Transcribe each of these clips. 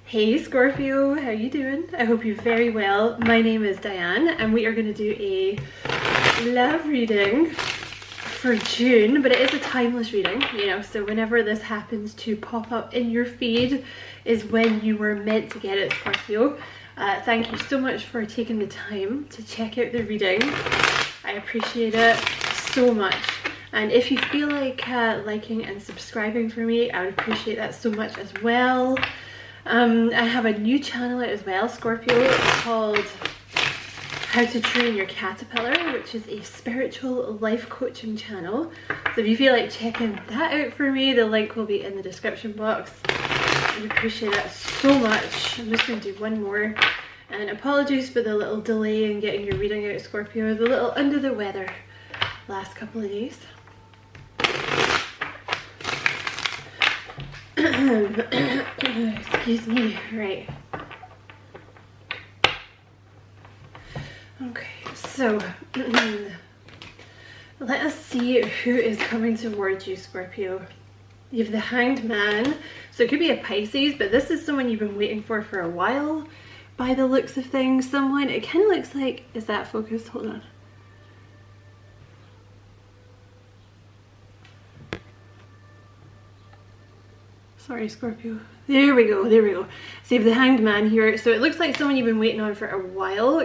Hey Scorpio, how you doing? I hope you're very well. My name is Diane and we are going to do a love reading for June, but it is a timeless reading, you know, so whenever this happens to pop up in your feed is when you were meant to get it, Scorpio. Thank you so much for taking the time to check out the reading. I appreciate it so much. And if you feel like liking and subscribing for me, I would appreciate that so much as well. I have a new channel out as well, Scorpio. It's called How to Train Your Caterpillar, which is a spiritual life coaching channel. So if you feel like checking that out for me, the link will be in the description box. I appreciate that so much. I'm just going to do one more. And apologies for the little delay in getting your reading out, Scorpio. I was a little under the weather last couple of days. Excuse me. Right. Okay, so let us see who is coming towards you, Scorpio. You have the Hanged Man, so it could be a Pisces, but this is someone you've been waiting for a while by the looks of things. Someone, it kind of looks like, is that focused? Hold on. Sorry, Scorpio. There we go, there we go. So you have the Hanged Man here. So it looks like someone you've been waiting on for a while.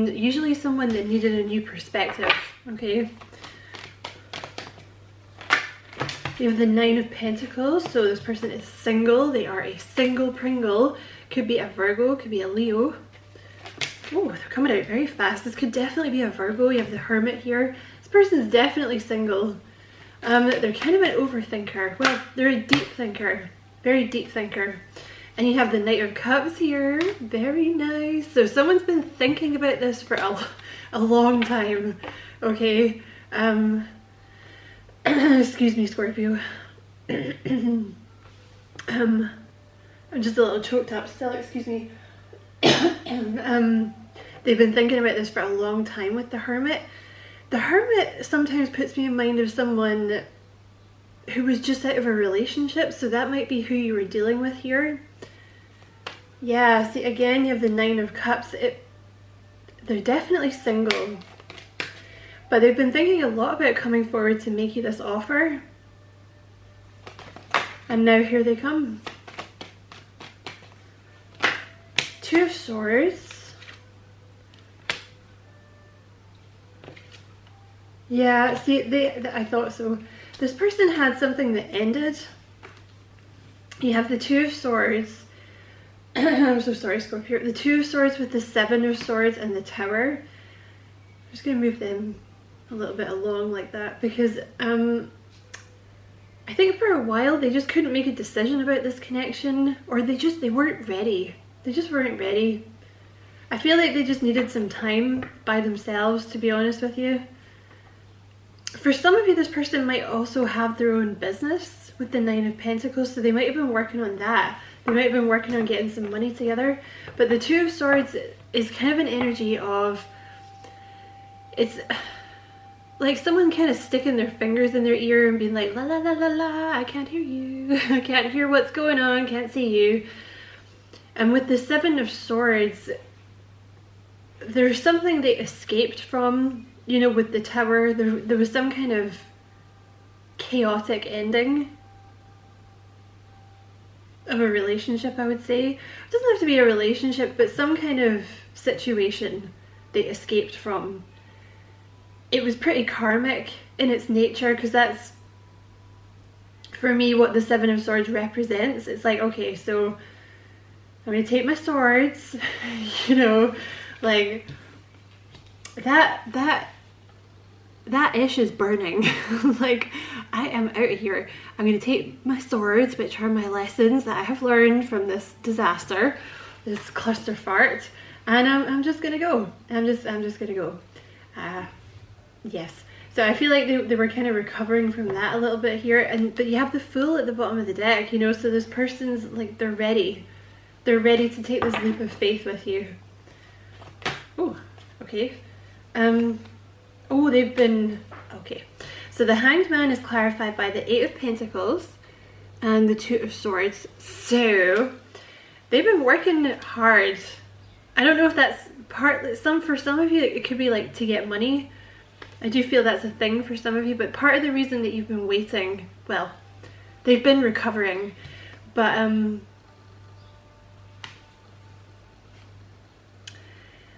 Usually someone that needed a new perspective, okay? You have the Nine of Pentacles. So this person is single. They are a single Pringle. Could be a Virgo, could be a Leo. Oh, they're coming out very fast. This could definitely be a Virgo. You have the Hermit here. This person is definitely single. They're kind of an overthinker. Well, they're a deep thinker. Very deep thinker. And you have the Knight of Cups here. Very nice. So someone's been thinking about this for a long time. Okay. Excuse me, Scorpio. I'm just a little choked up still, excuse me. They've been thinking about this for a long time with the Hermit. The Hermit sometimes puts me in mind of someone who was just out of a relationship, so that might be who you were dealing with here. Yeah, see, again, you have the Nine of Cups. They're definitely single, but they've been thinking a lot about coming forward to make you this offer. And now here they come. Two of Swords. Yeah, see, I thought so. This person had something that ended. You have the Two of Swords. I'm so sorry, Scorpio. The Two of Swords with the Seven of Swords and the Tower. I'm just going to move them a little bit along like that because I think for a while they just couldn't make a decision about this connection, or they weren't ready. They just weren't ready. I feel like they just needed some time by themselves, to be honest with you. For some of you, this person might also have their own business with the Nine of Pentacles, so they might have been working on that. They might have been working on getting some money together. But the Two of Swords is kind of an energy of, it's like someone kind of sticking their fingers in their ear and being like, la la la la la, I can't hear you. I can't hear what's going on, can't see you. And with the Seven of Swords, there's something they escaped from. You know, with the Tower, there was some kind of chaotic ending of a relationship, I would say. It doesn't have to be a relationship, but some kind of situation they escaped from. It was pretty karmic in its nature, because that's, for me, what the Seven of Swords represents. It's like, okay, so I'm going to take my swords, you know, like, that ish is burning. Like, I am out of here. I'm going to take my swords, which are my lessons that I have learned from this disaster, this cluster fart, and I'm just going to go. I'm just going to go. Yes. So I feel like they were kind of recovering from that a little bit here, but you have the Fool at the bottom of the deck, you know, so this person's like, they're ready. They're ready to take this leap of faith with you. Oh, okay. Oh, they've been, okay. So the Hanged Man is clarified by the Eight of Pentacles and the Two of Swords. So they've been working hard. I don't know if that's for some of you it could be like to get money. I do feel that's a thing for some of you, but part of the reason that you've been waiting, well, they've been recovering, but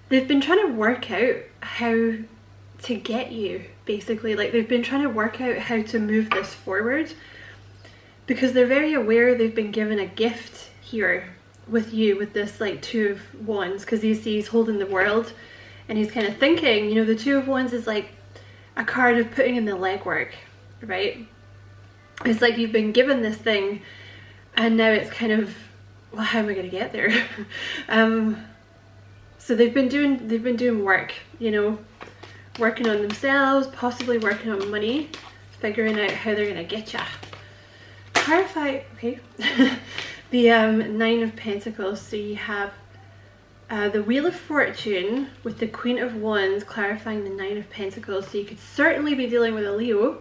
they've been trying to work out how to get you, basically. Like, they've been trying to work out how to move this forward, because they're very aware they've been given a gift here with you, with this like Two of Wands, because he's holding the world, and he's kind of thinking, you know, the Two of Wands is like a card of putting in the legwork, right? It's like you've been given this thing, and now it's kind of, well, how am I going to get there? So they've been doing work, you know, working on themselves, possibly working on money, figuring out how they're going to get ya. Clarify, okay. The Nine of Pentacles. So you have the Wheel of Fortune with the Queen of Wands clarifying the Nine of Pentacles. So you could certainly be dealing with a Leo.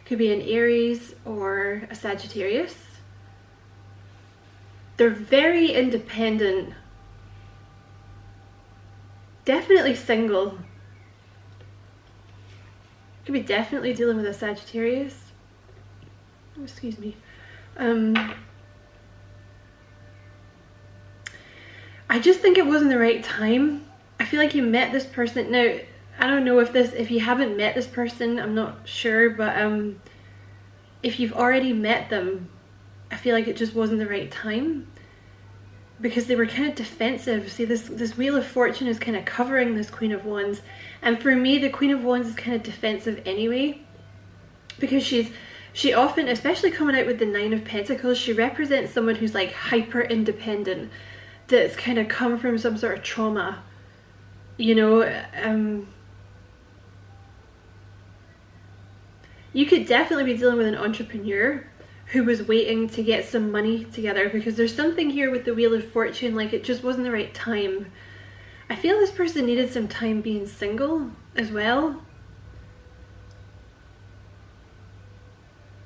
Could be an Aries or a Sagittarius. They're very independent. Definitely single. Could be definitely dealing with a Sagittarius. Oh, excuse me. I just think it wasn't the right time. I feel like you met this person. Now, I don't know if you haven't met this person, I'm not sure, but if you've already met them, I feel like it just wasn't the right time, because they were kind of defensive. See, this Wheel of Fortune is kind of covering this Queen of Wands, and for me, the Queen of Wands is kind of defensive anyway, because she often, especially coming out with the Nine of Pentacles, she represents someone who's like hyper independent, that's kind of come from some sort of trauma, you know. You could definitely be dealing with an entrepreneur who was waiting to get some money together, because there's something here with the Wheel of Fortune, like it just wasn't the right time. I feel this person needed some time being single as well.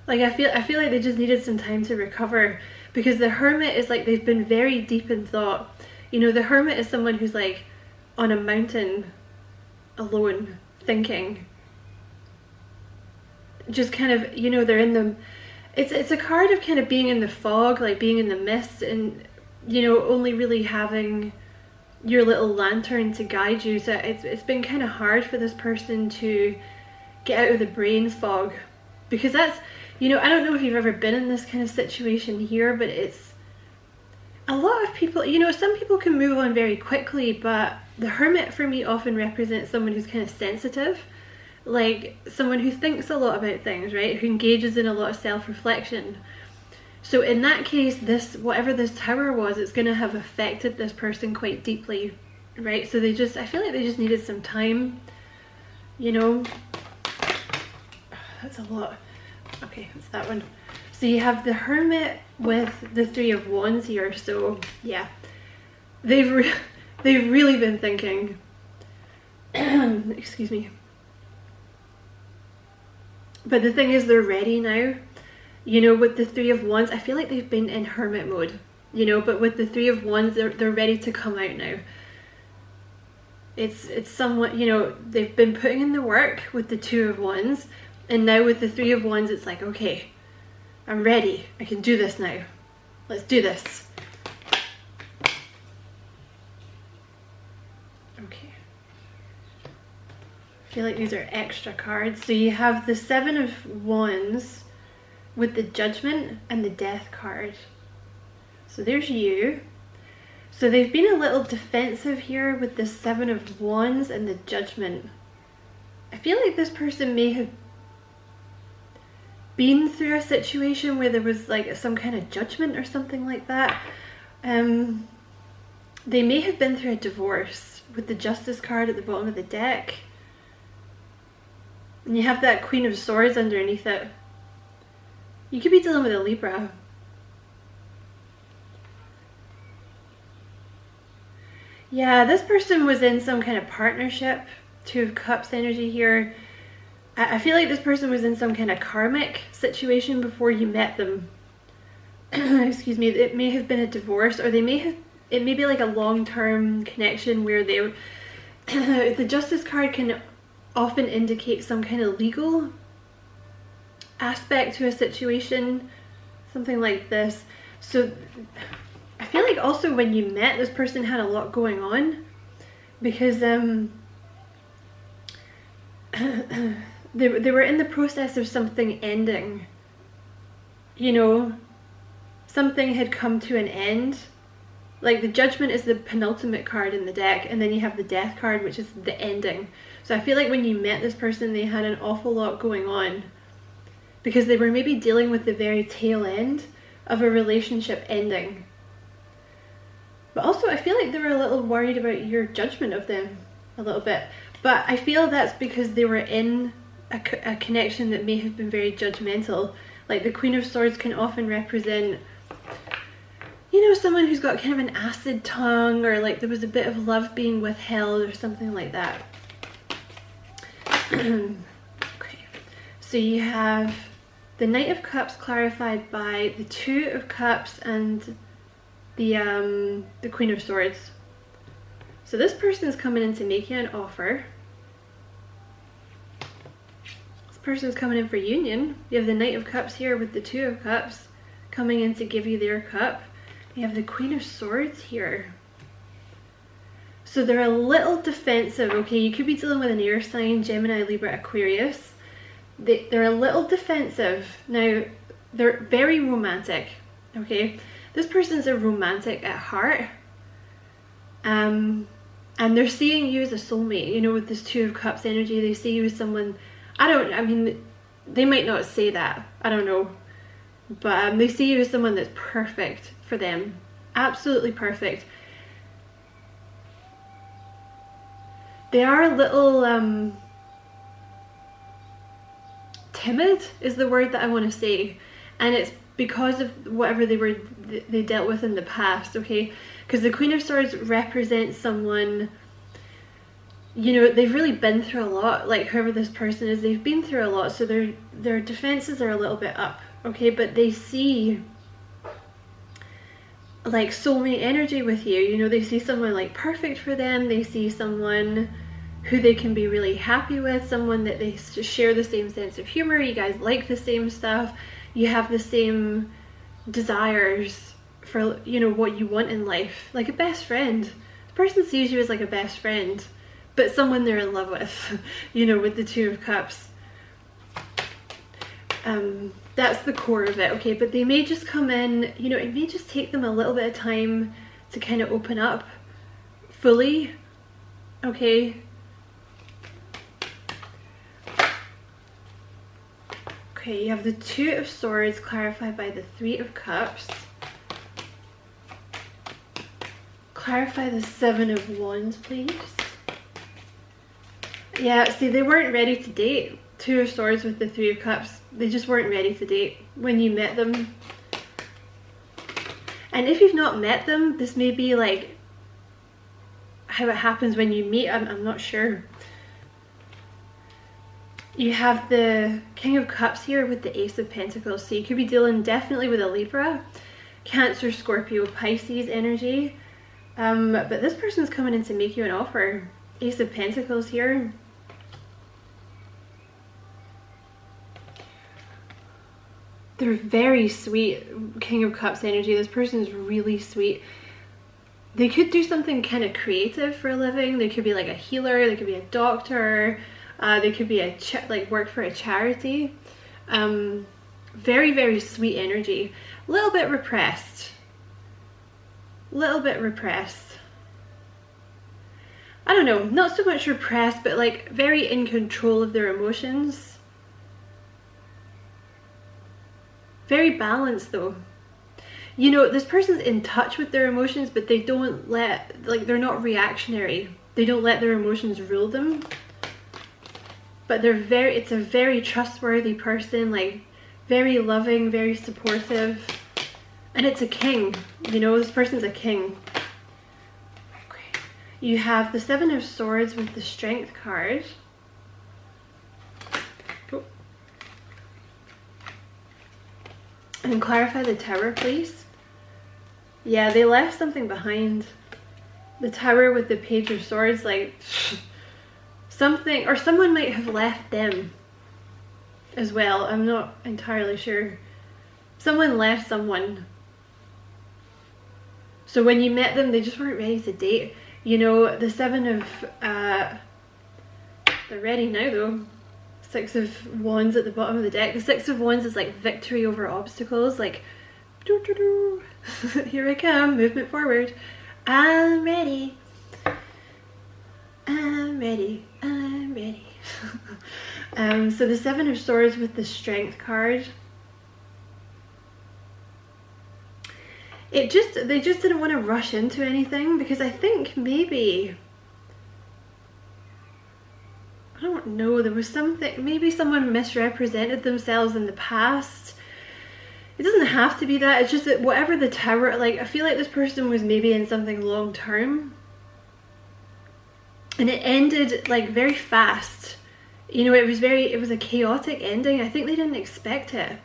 Like I feel like they just needed some time to recover, because the Hermit is like they've been very deep in thought. You know, the Hermit is someone who's like on a mountain alone thinking. Just kind of, you know, they're in the, it's a card of kind of being in the fog, like being in the mist, and you know, only really having your little lantern to guide you. So it's been kind of hard for this person to get out of the brain fog, because that's, you know, I don't know if you've ever been in this kind of situation here, but it's a lot of people, you know, some people can move on very quickly, but the Hermit for me often represents someone who's kind of sensitive, like someone who thinks a lot about things, right? Who engages in a lot of self-reflection. So in that case, this, whatever this Tower was, it's going to have affected this person quite deeply, right? So they just, I feel like they just needed some time, you know. That's a lot. Okay, that's that one. So you have the Hermit with the Three of Wands here. So yeah, they've really been thinking. Excuse me. But the thing is, they're ready now. You know, with the Three of Wands, I feel like they've been in Hermit mode, you know, but with the Three of Wands, they're ready to come out now. It's somewhat, you know, they've been putting in the work with the Two of Wands, and now with the Three of Wands, it's like, okay, I'm ready. I can do this now. Let's do this. Okay. I feel like these are extra cards. So you have the Seven of Wands with the Judgment and the Death card. So there's you. So they've been a little defensive here with the Seven of Wands and the Judgment. I feel like this person may have been through a situation where there was like some kind of judgment or something like that. They may have been through a divorce with the Justice card at the bottom of the deck. And you have that Queen of Swords underneath it. You could be dealing with a Libra. Yeah, this person was in some kind of partnership. Two of Cups energy here. I feel like this person was in some kind of karmic situation before you met them. excuse me, it may have been a divorce, or it may be like a long-term connection where they the Justice card can often indicate some kind of legal aspect to a situation, something like this. So I feel like also when you met, this person had a lot going on, because they were in the process of something ending, you know, something had come to an end. Like the Judgment is the penultimate card in the deck, and then you have the Death card, which is the ending. So I feel like when you met this person, they had an awful lot going on, because they were maybe dealing with the very tail end of a relationship ending. But also I feel like they were a little worried about your judgment of them, a little bit. But I feel that's because they were in a connection that may have been very judgmental. Like the Queen of Swords can often represent, you know, someone who's got kind of an acid tongue, or like there was a bit of love being withheld or something like that. Okay, so you have the Knight of Cups clarified by the Two of Cups and the Queen of Swords. So this person is coming in to make you an offer. This person is coming in for union. You have the Knight of Cups here with the Two of Cups coming in to give you their cup. You have the Queen of Swords here. So they're a little defensive. Okay, you could be dealing with an air sign, Gemini, Libra, Aquarius. They're a little defensive. Now, they're very romantic. Okay, this person's a romantic at heart. And they're seeing you as a soulmate, you know, with this Two of Cups energy. They see you as someone, I mean, they might not say that, I don't know. But they see you as someone that's perfect for them. Absolutely perfect. They are a little timid is the word that I want to say. And it's because of whatever they dealt with in the past, okay? Because the Queen of Swords represents someone, you know, they've really been through a lot. Like whoever this person is, they've been through a lot, so their defenses are a little bit up, okay? But they see like soulmate energy with you, you know, they see someone like perfect for them. They see someone who they can be really happy with, someone that they share the same sense of humor, you guys like the same stuff, you have the same desires for, you know, what you want in life, like a best friend. The person sees you as like a best friend, but someone they're in love with, you know, with the Two of Cups. That's the core of it, okay? But they may just come in, you know, it may just take them a little bit of time to kind of open up fully, okay? Okay, you have the Two of Swords clarified by the Three of Cups. Clarify the Seven of Wands, please. Yeah, see, they weren't ready to date. Two of Swords with the Three of Cups. They just weren't ready to date when you met them. And if you've not met them, this may be like how it happens when you meet. I'm not sure. You have the King of Cups here with the Ace of Pentacles. So you could be dealing definitely with a Libra, Cancer, Scorpio, Pisces energy. But this person's coming in to make you an offer. Ace of Pentacles here. They're very sweet. King of Cups energy. This person's really sweet. They could do something kind of creative for a living. They could be like a healer. They could be a doctor. They could be like work for a charity. Very, very sweet energy. A little bit repressed. Little bit repressed. I don't know, not so much repressed, but like very in control of their emotions. Very balanced though. You know, this person's in touch with their emotions, but they don't let, like, they're not reactionary. They don't let their emotions rule them. But they're it's a very trustworthy person, like very loving, very supportive. And it's a king, you know, this person's a king. Okay. You have the Seven of Swords with the Strength card. And clarify the Tower, please. Yeah, they left something behind. The Tower with the Page of Swords, like something, or someone might have left them as well. I'm not entirely sure. Someone left someone. So when you met them, they just weren't ready to date. You know, the Seven of, they're ready now though. Six of Wands at the bottom of the deck. The Six of Wands is like victory over obstacles, like, doo -doo -doo. Here I come, movement forward. I'm ready. I'm ready. I'm ready. So the Seven of Swords with the Strength card. They just didn't want to rush into anything, because I think maybe, I don't know, there was something, maybe someone misrepresented themselves in the past. It doesn't have to be that, it's just that whatever the Tower, like, I feel like this person was maybe in something long term. And it ended like very fast. You know, it was a chaotic ending. I think they didn't expect it.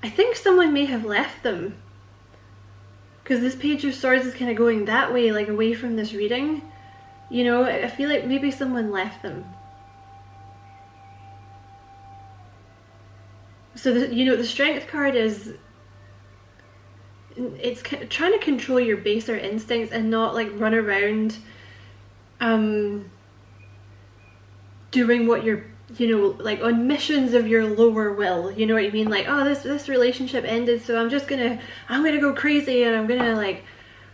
I think someone may have left them. Because this Page of Swords is kind of going that way, like away from this reading. You know, I feel like maybe someone left them. So, you know, the Strength card is, it's trying to control your baser instincts and not like run around doing what you're, you know, like on missions of your lower will. You know what I mean? Like, oh, this relationship ended, so I'm gonna go crazy, and I'm gonna like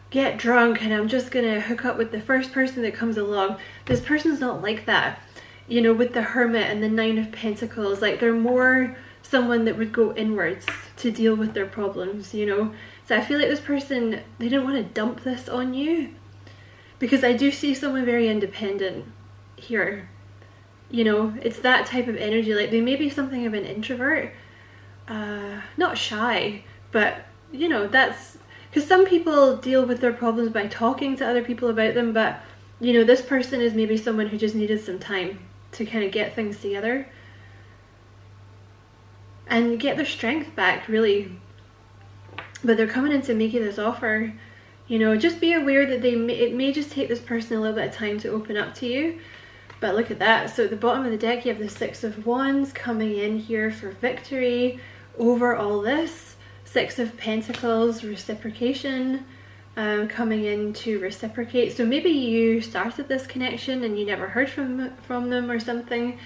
get drunk, and I'm just gonna hook up with the first person that comes along. This person's not like that. You know, with the Hermit and the Nine of Pentacles, like they're more someone that would go inwards to deal with their problems, you know. So I feel like this person, they didn't want to dump this on you, because I do see someone very independent here. You know, it's that type of energy. Like, they may be something of an introvert, not shy, but you know, that's because some people deal with their problems by talking to other people about them, but you know, this person is maybe someone who just needed some time to kind of get things together and get their strength back, really. But they're coming in to make you this offer. You know, just be aware that it may just take this person a little bit of time to open up to you. But look at that. So at the bottom of the deck, you have the Six of Wands coming in here for victory over all this. Six of Pentacles, reciprocation, coming in to reciprocate. So maybe you started this connection and you never heard from them or something.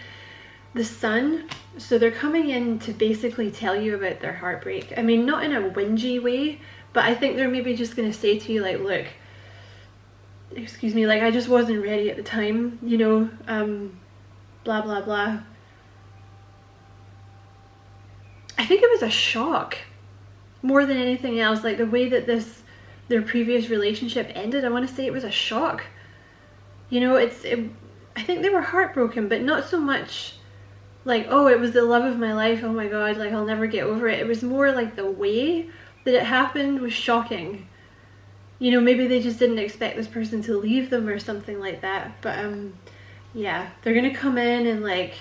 The Sun, so they're coming in to basically tell you about their heartbreak. I mean, not in a whingy way, but I think they're maybe just going to say to you, like, look, excuse me, like, I just wasn't ready at the time, you know, blah blah blah. I think it was a shock more than anything else, like the way that their previous relationship ended. I want to say it was a shock. You know, I think they were heartbroken, but not so much like, oh, it was the love of my life, oh my god, like I'll never get over it. It was more like the way that it happened was shocking. You know, maybe they just didn't expect this person to leave them or something like that. But yeah, they're gonna come in and, like,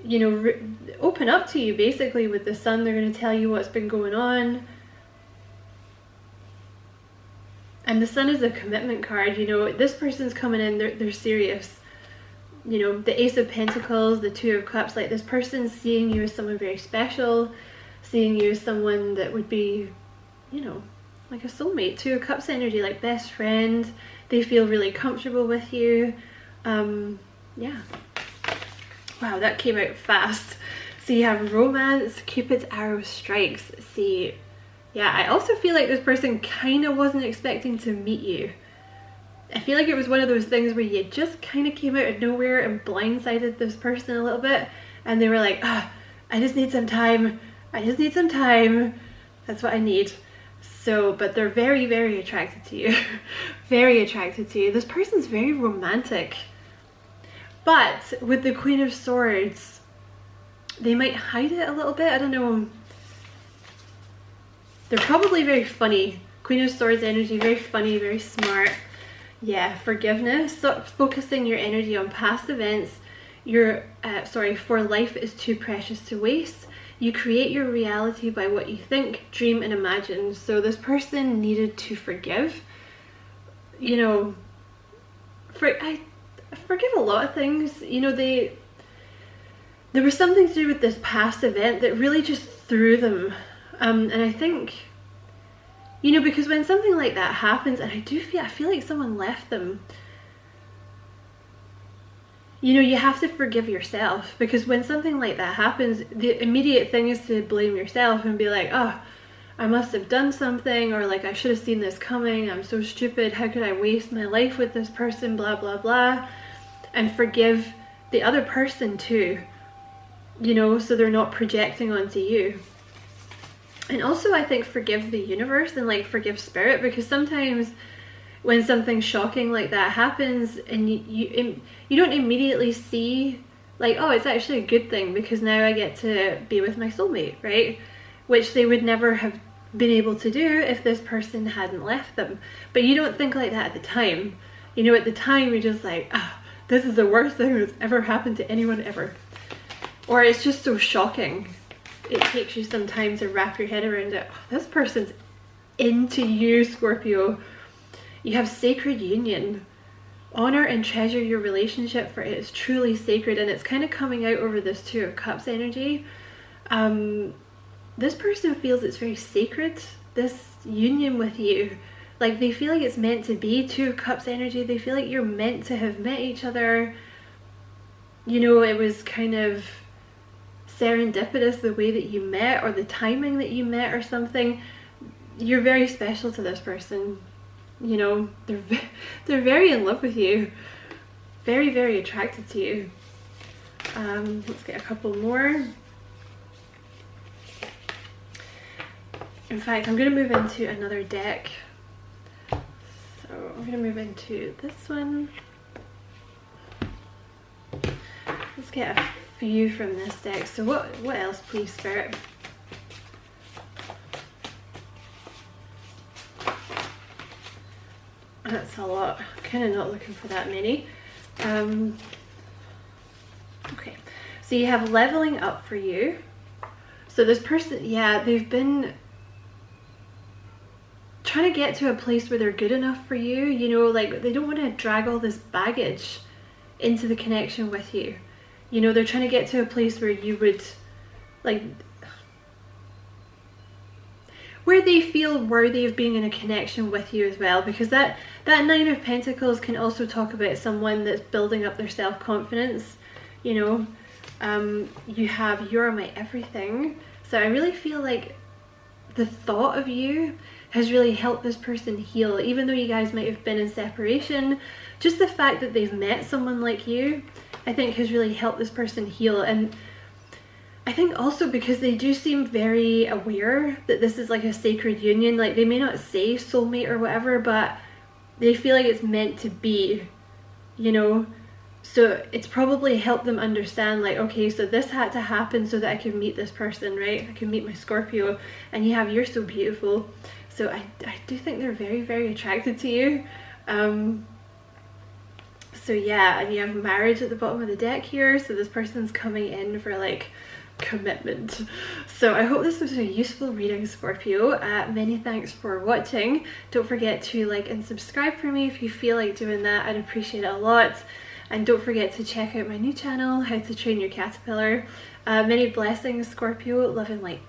you know, open up to you basically with the Sun. They're gonna tell you what's been going on. And the Sun is a commitment card. You know, this person's coming in, they're serious. You know, the Ace of Pentacles, the Two of Cups, like this person's seeing you as someone very special, seeing you as someone that would be, you know, like a soulmate. Two of Cups energy, like best friend. They feel really comfortable with you. Yeah. Wow, that came out fast. So you have romance, Cupid's arrow strikes. See, yeah, I also feel like this person kind of wasn't expecting to meet you. I feel like it was one of those things where you just kind of came out of nowhere and blindsided this person a little bit, and they were like, ah, I just need some time. I just need some time. That's what I need. So, but they're very, very attracted to you. Very attracted to you. This person's very romantic. But with the Queen of Swords, they might hide it a little bit. I don't know. They're probably very funny. Queen of Swords energy, very funny, very smart. Yeah, forgiveness. Stop focusing your energy on past events. For life is too precious to waste. You create your reality by what you think, dream, and imagine. So this person needed to forgive. You know, I forgive a lot of things. You know, there was something to do with this past event that really just threw them. And I think, you know, because when something like that happens, and I feel like someone left them. You know, you have to forgive yourself, because when something like that happens, the immediate thing is to blame yourself and be like, oh, I must have done something, or like, I should have seen this coming, I'm so stupid, how could I waste my life with this person, blah, blah, blah. And forgive the other person too, you know, so they're not projecting onto you. And also, I think forgive the universe and like forgive spirit, because sometimes when something shocking like that happens and you don't immediately see like, oh, it's actually a good thing because now I get to be with my soulmate, right? Which they would never have been able to do if this person hadn't left them. But you don't think like that at the time. You know, at the time you're just like, ah, this is the worst thing that's ever happened to anyone ever. Or it's just so shocking. It takes you some time to wrap your head around it. Oh, this person's into you, Scorpio. You have sacred union. Honor and treasure your relationship, for it is truly sacred. And it's kind of coming out over this Two of Cups energy. This person feels it's very sacred, this union with you. Like, they feel like it's meant to be. Two of Cups energy. They feel like you're meant to have met each other. You know, it was kind of serendipitous the way that you met, or the timing that you met or something. You're very special to this person. You know, they're very in love with you, very, very attracted to you. Let's get a couple more. In fact, I'm going to move into another deck. So I'm going to move into this one. Let's get a few from this deck. So what else, please, Spirit? That's a lot. Kind of not looking for that many. Okay, so you have leveling up for you. So this person, yeah, they've been trying to get to a place where they're good enough for you. You know, like, they don't want to drag all this baggage into the connection with you. You know, they're trying to get to a place where you would, like, where they feel worthy of being in a connection with you as well, because that Nine of Pentacles can also talk about someone that's building up their self-confidence. You know, you have you're my everything. So I really feel like the thought of you has really helped this person heal. Even though you guys might have been in separation, just the fact that they've met someone like you, I think, has really helped this person heal. And I think also because they do seem very aware that this is like a sacred union. Like, they may not say soulmate or whatever, but they feel like it's meant to be, you know. So it's probably helped them understand, like, okay, so this had to happen so that I could meet this person, right? I can meet my Scorpio. And you have you're so beautiful. So I do think they're very, very attracted to you. So yeah, and you have marriage at the bottom of the deck here. So this person's coming in for like commitment. So I hope this was a useful reading, Scorpio. Many thanks for watching. Don't forget to like and subscribe for me if you feel like doing that. I'd appreciate it a lot. And don't forget to check out my new channel, How to Train Your Caterpillar. Many blessings, Scorpio. Love and light.